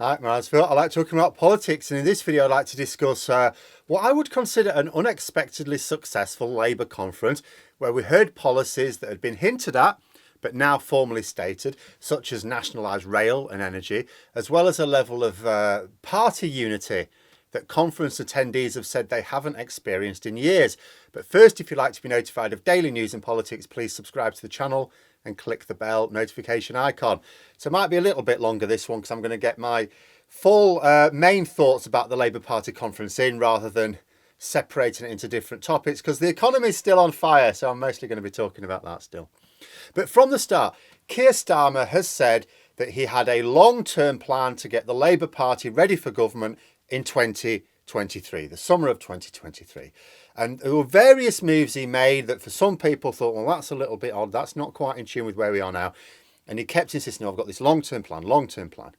Hi, my name's Phil. I like talking about politics, and in this video I'd like to discuss what I would consider an unexpectedly successful Labour conference, where we heard policies that had been hinted at but now formally stated, such as nationalised rail and energy, as well as a level of party unity that conference attendees have said they haven't experienced in years. But first, if you'd like to be notified of daily news and politics, please subscribe to the channel and click the bell notification icon. So it might be a little bit longer this one because I'm going to get my full main thoughts about the Labour Party conference in rather than separating it into different topics, because the economy is still on fire, so I'm mostly going to be talking about that still. But from the start, Keir Starmer has said that he had a long-term plan to get the Labour Party ready for government in 2023, the summer of 2023. And there were various moves he made that for some people thought, well, that's a little bit odd. That's not quite in tune with where we are now. And he kept insisting, I've got this long-term plan.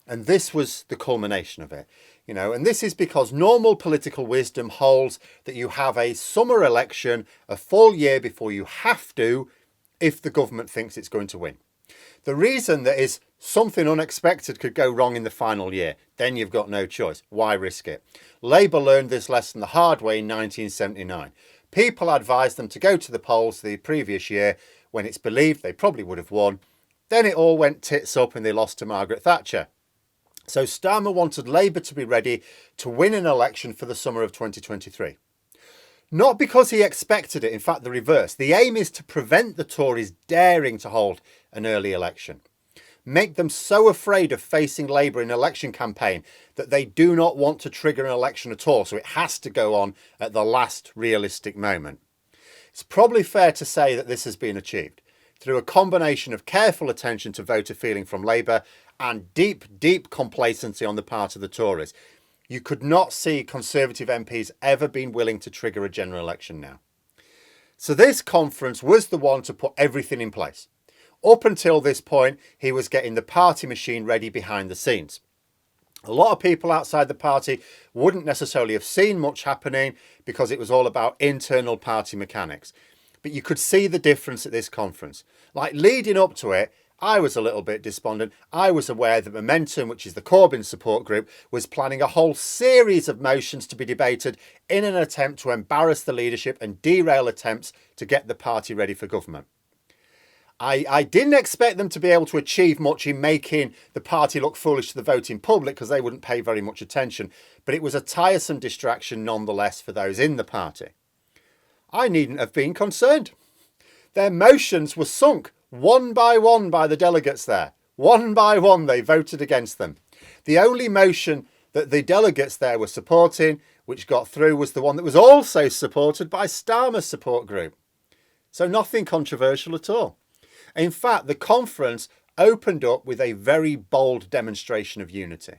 And this was the culmination of it. You know, and this is because normal political wisdom holds that you have a summer election a full year before you have to, if the government thinks it's going to win. The reason that is something unexpected could go wrong in the final year. Then you've got no choice. Why risk it? Labour learned this lesson the hard way in 1979. People advised them to go to the polls the previous year when it's believed they probably would have won. Then it all went tits up and they lost to Margaret Thatcher. So Starmer wanted Labour to be ready to win an election for the summer of 2023. Not because he expected it, in fact the reverse. The aim is to prevent the Tories daring to hold an early election. Make them so afraid of facing Labour in an election campaign that they do not want to trigger an election at all, so it has to go on at the last realistic moment. It's probably fair to say that this has been achieved through a combination of careful attention to voter feeling from Labour and deep complacency on the part of the Tories. You could not see Conservative MPs ever been willing to trigger a general election now. So this conference was the one to put everything in place. Up until this point, he was getting the party machine ready behind the scenes. A lot of people outside the party wouldn't necessarily have seen much happening because it was all about internal party mechanics. But you could see the difference at this conference. Like leading up to it, I was a little bit despondent. I was aware that Momentum, which is the Corbyn support group, was planning a whole series of motions to be debated in an attempt to embarrass the leadership and derail attempts to get the party ready for government. I didn't expect them to be able to achieve much in making the party look foolish to the voting public because they wouldn't pay very much attention, but it was a tiresome distraction nonetheless for those in the party. I needn't have been concerned. Their motions were sunk one by one by the delegates there. One by one they voted against them. The only motion that the delegates there were supporting, which got through, was the one that was also supported by Starmer's support group. So nothing controversial at all. In fact, the conference opened up with a very bold demonstration of unity.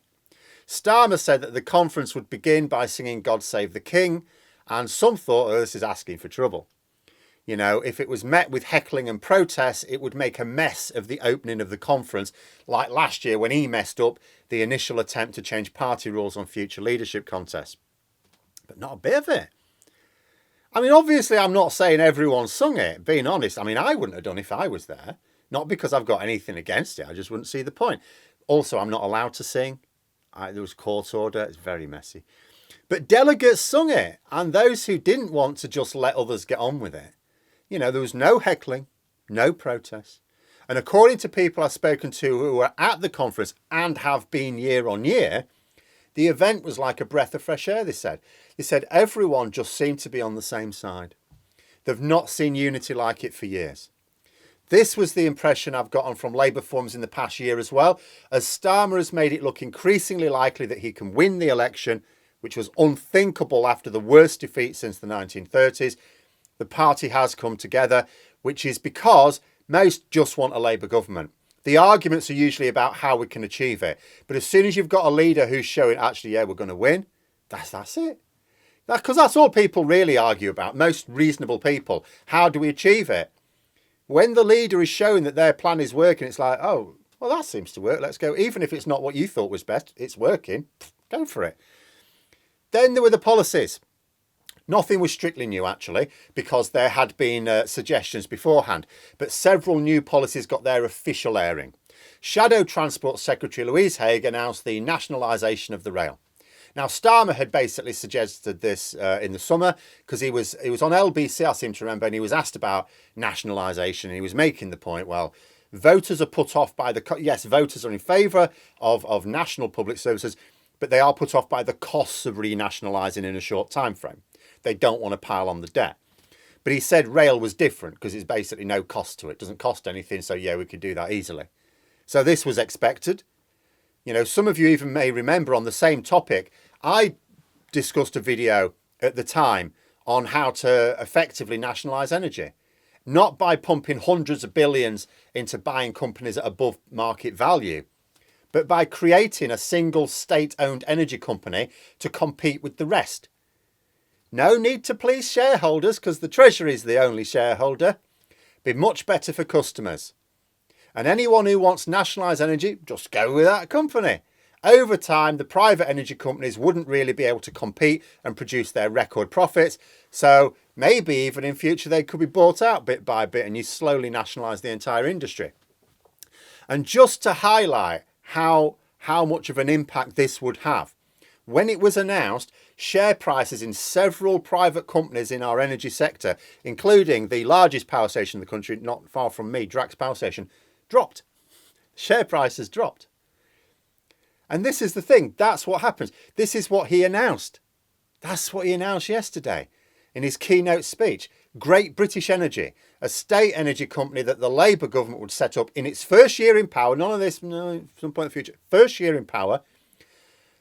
Starmer said that the conference would begin by singing God Save the King, and some thought, oh, this is asking for trouble. You know, if it was met with heckling and protests, it would make a mess of the opening of the conference, like last year when he messed up the initial attempt to change party rules on future leadership contests. But not a bit of it. I mean, obviously, I'm not saying everyone sung it, being honest. I mean, I wouldn't have done if I was there. Not because I've got anything against it. I just wouldn't see the point. Also, I'm not allowed to sing. There was court order. It's very messy. But delegates sung it. And those who didn't want to just let others get on with it. You know, there was no heckling, no protests. And according to people I've spoken to who were at the conference and have been year on year, the event was like a breath of fresh air, they said. They said everyone just seemed to be on the same side. They've not seen unity like it for years. This was the impression I've gotten from Labour forums in the past year as well, as Starmer has made it look increasingly likely that he can win the election, which was unthinkable after the worst defeat since the 1930s. The party has come together, which is because most just want a Labour government. The arguments are usually about how we can achieve it. But as soon as you've got a leader who's showing, actually, yeah, we're going to win, that's it. Because that's all people really argue about, most reasonable people. How do we achieve it? When the leader is showing that their plan is working, it's like, oh, well, that seems to work. Let's go. Even if it's not what you thought was best, it's working. Go for it. Then there were the policies. Nothing was strictly new, actually, because there had been suggestions beforehand, but several new policies got their official airing. Shadow Transport Secretary Louise Haigh announced the nationalisation of the rail. Now, Starmer had basically suggested this in the summer because he was on LBC, I seem to remember, and he was asked about nationalisation, and he was making the point, well, voters are put off by yes, voters are in favour of national public services, but they are put off by the costs of renationalising in a short time frame. They don't want to pile on the debt. But he said rail was different because it's basically no cost to it. It doesn't cost anything, so yeah, we could do that easily. So this was expected. You know, some of you even may remember on the same topic, I discussed a video at the time on how to effectively nationalise energy. Not by pumping hundreds of billions into buying companies at above market value, but by creating a single state-owned energy company to compete with the rest. No need to please shareholders because the Treasury is the only shareholder. Be much better for customers. And anyone who wants nationalised energy, just go with that company. Over time, the private energy companies wouldn't really be able to compete and produce their record profits. So maybe even in future, they could be bought out bit by bit and you slowly nationalise the entire industry. And just to highlight how much of an impact this would have, when it was announced, share prices in several private companies in our energy sector, including the largest power station in the country, not far from me, Drax Power Station, dropped. Share prices dropped. And this is the thing. That's what happens. This is what he announced. That's what he announced yesterday in his keynote speech. Great British Energy, a state energy company that the Labour government would set up in its first year in power. None of this, no, some point in the future. First year in power.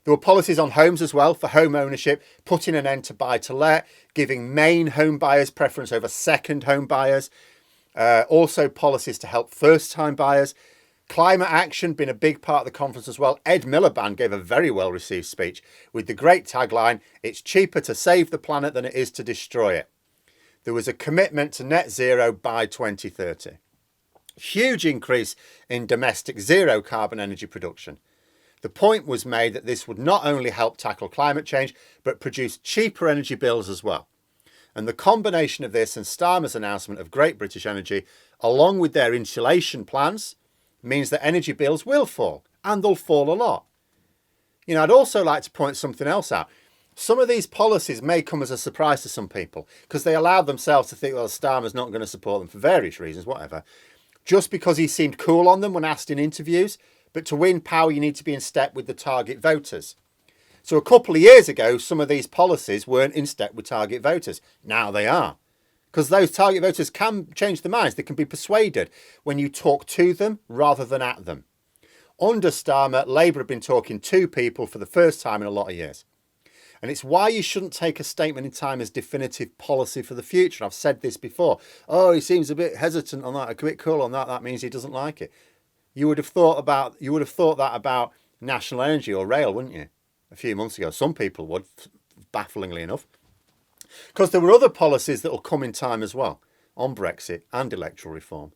There were policies on homes as well for home ownership, putting an end to buy-to-let, giving main home buyers preference over second home buyers. Also policies to help first-time buyers. Climate action been a big part of the conference as well. Ed Miliband gave a very well-received speech with the great tagline, "It's cheaper to save the planet than it is to destroy it." There was a commitment to net zero by 2030. Huge increase in domestic zero carbon energy production. The point was made that this would not only help tackle climate change, but produce cheaper energy bills as well. And the combination of this and Starmer's announcement of Great British Energy, along with their insulation plans, means that energy bills will fall, and they'll fall a lot. You know, I'd also like to point something else out. Some of these policies may come as a surprise to some people because they allow themselves to think, well, Starmer's not going to support them for various reasons, whatever. Just because he seemed cool on them when asked in interviews. But to win power, you need to be in step with the target voters. So a couple of years ago, some of these policies weren't in step with target voters. Now they are. Because those target voters can change their minds. They can be persuaded when you talk to them rather than at them. Under Starmer, Labour have been talking to people for the first time in a lot of years. And it's why you shouldn't take a statement in time as definitive policy for the future. I've said this before. Oh, he seems a bit hesitant on that, a bit cool on that. That means he doesn't like it. You would have thought that about national energy or rail, wouldn't you? A few months ago, some people would, bafflingly enough. Because there were other policies that will come in time as well, on Brexit and electoral reform.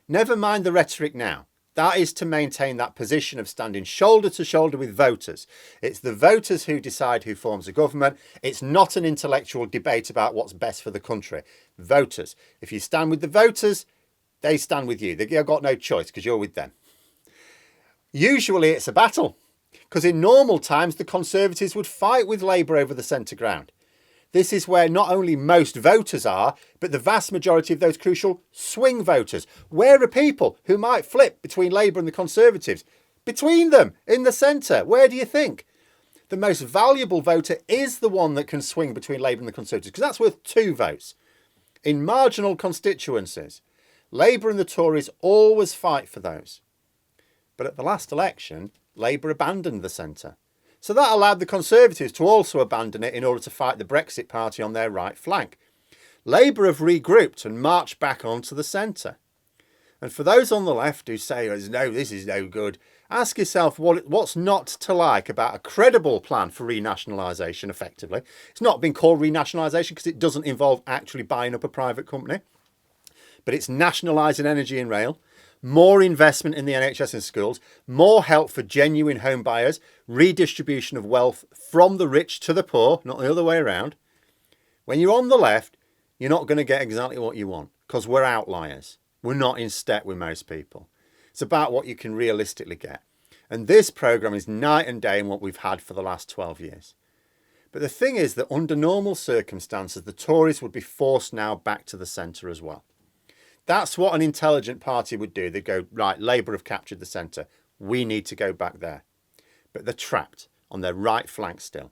Never mind the rhetoric now. That is to maintain that position of standing shoulder to shoulder with voters. It's the voters who decide who forms a government. It's not an intellectual debate about what's best for the country. Voters. If you stand with the voters, they stand with you. They've got no choice because you're with them. Usually it's a battle because in normal times, the Conservatives would fight with Labour over the centre ground. This is where not only most voters are, but the vast majority of those crucial swing voters. Where are people who might flip between Labour and the Conservatives? Between them, in the centre. Where do you think? The most valuable voter is the one that can swing between Labour and the Conservatives because that's worth 2 votes. In marginal constituencies, Labour and the Tories always fight for those. But at the last election, Labour abandoned the centre. So that allowed the Conservatives to also abandon it in order to fight the Brexit party on their right flank. Labour have regrouped and marched back onto the centre. And for those on the left who say, oh, no, this is no good, ask yourself what's not to like about a credible plan for renationalisation effectively. It's not been called renationalisation because it doesn't involve actually buying up a private company. But it's nationalising energy and rail, more investment in the NHS and schools, more help for genuine home buyers, redistribution of wealth from the rich to the poor, not the other way around. When you're on the left, you're not going to get exactly what you want because we're outliers. We're not in step with most people. It's about what you can realistically get. And this programme is night and day in what we've had for the last 12 years. But the thing is that under normal circumstances, the Tories would be forced now back to the centre as well. That's what an intelligent party would do. They'd go, right, Labour have captured the centre. We need to go back there. But they're trapped on their right flank still.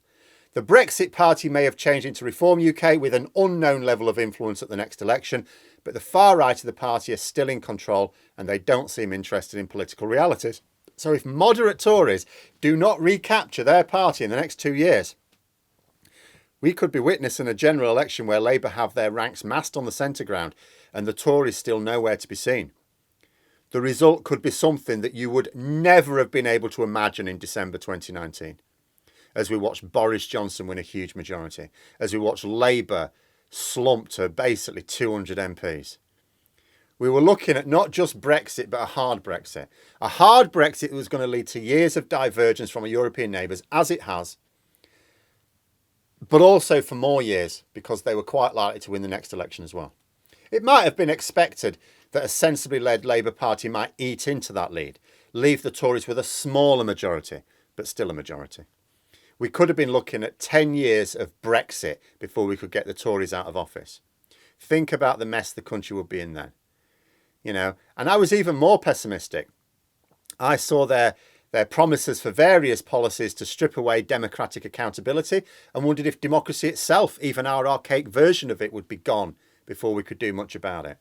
The Brexit party may have changed into Reform UK with an unknown level of influence at the next election, but the far right of the party are still in control and they don't seem interested in political realities. So if moderate Tories do not recapture their party in the next 2 years, we could be witnessing a general election where Labour have their ranks massed on the centre ground and the Tories still nowhere to be seen. The result could be something that you would never have been able to imagine in December 2019. As we watch Boris Johnson win a huge majority, as we watch Labour slump to basically 200 MPs. We were looking at not just Brexit, but a hard Brexit. A hard Brexit that was going to lead to years of divergence from our European neighbours, as it has, but also for more years, because they were quite likely to win the next election as well. It might have been expected that a sensibly led Labour Party might eat into that lead, leave the Tories with a smaller majority, but still a majority. We could have been looking at 10 years of Brexit before we could get the Tories out of office. Think about the mess the country would be in then. And I was even more pessimistic. I saw their promises for various policies to strip away democratic accountability and wondered if democracy itself, even our archaic version of it, would be gone before we could do much about it.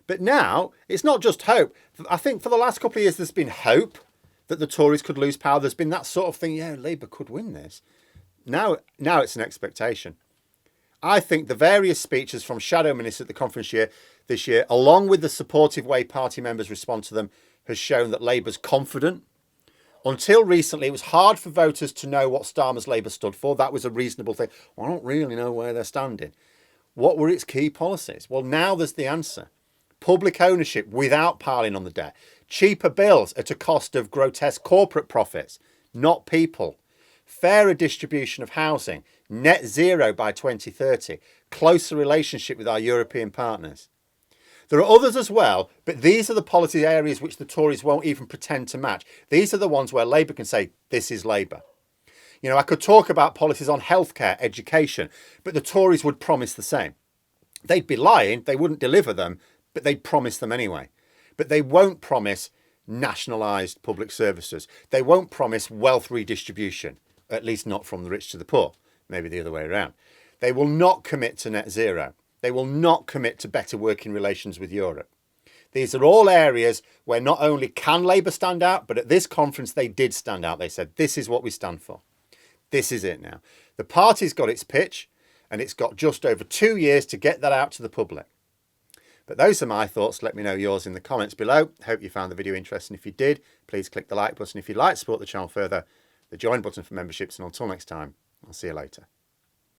But now, it's not just hope. I think for the last couple of years, there's been hope that the Tories could lose power. There's been that sort of thing, yeah, Labour could win this. Now it's an expectation. I think the various speeches from shadow ministers at the conference this year, along with the supportive way party members respond to them, has shown that Labour's confident. Until recently, it was hard for voters to know what Starmer's Labour stood for. That was a reasonable thing. Well, I don't really know where they're standing. What were its key policies? Well, now there's the answer. Public ownership without piling on the debt. Cheaper bills at a cost of grotesque corporate profits, not people. Fairer distribution of housing. Net zero by 2030. Closer relationship with our European partners. There are others as well, but these are the policy areas which the Tories won't even pretend to match. These are the ones where Labour can say, this is Labour. I could talk about policies on healthcare, education, but the Tories would promise the same. They'd be lying, they wouldn't deliver them, but they'd promise them anyway. But they won't promise nationalised public services. They won't promise wealth redistribution, at least not from the rich to the poor, maybe the other way around. They will not commit to net zero. They will not commit to better working relations with Europe. These are all areas where not only can Labour stand out, but at this conference they did stand out. They said, this is what we stand for. This is it now. The party's got its pitch, and it's got just over 2 years to get that out to the public. But those are my thoughts. Let me know yours in the comments below. Hope you found the video interesting. If you did, please click the like button. If you'd like to support the channel further, the join button for memberships. And until next time, I'll see you later.